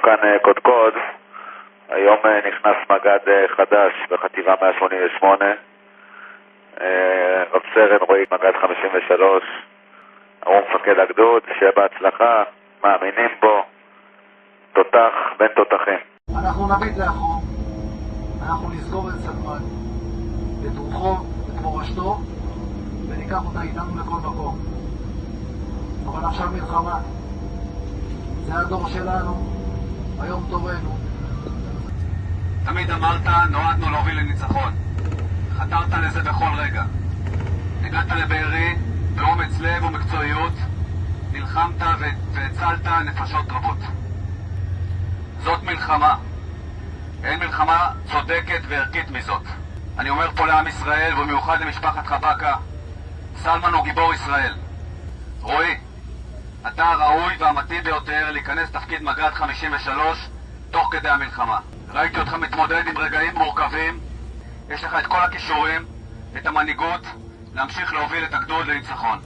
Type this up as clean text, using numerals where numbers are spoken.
כאן קודקוד. היום נכנס מג"ד חדש בחטיבה 188, רב סרן רועי, מג"ד 53, הוא מפקד הגדוד, שיהיה בהצלחה, מאמינים בו, תותח בין תותחים. אנחנו נביט לאחור, אנחנו נזכור את סלמן, את רוחו, את מורשתו, וניקח אותה איתנו לכל מקום. אבל עכשיו מלחמה, זה הדור שלנו, היום תורנו. תמיד אמרת, נועדנו להוביל לניצחון. חתרת לזה בכל רגע. הגעת לבארי באומץ לב ומקצועיות, נלחמת והצלת נפשות רבות. זאת מלחמה. אין מלחמה צודקת וערכית מזאת. אני אומר פה לעם ישראל, ובמיוחד למשפחת חבקה, סלמן הוא גיבור ישראל. רועי, אתה הראוי והמתאים ביותר להיכנס תפקיד מג"ד 53 תוך כדי המלחמה. ראיתי אותך מתמודד עם רגעים מורכבים, יש לך את כל הכישורים, את המנהיגות, להמשיך להוביל את הגדוד לניצחון.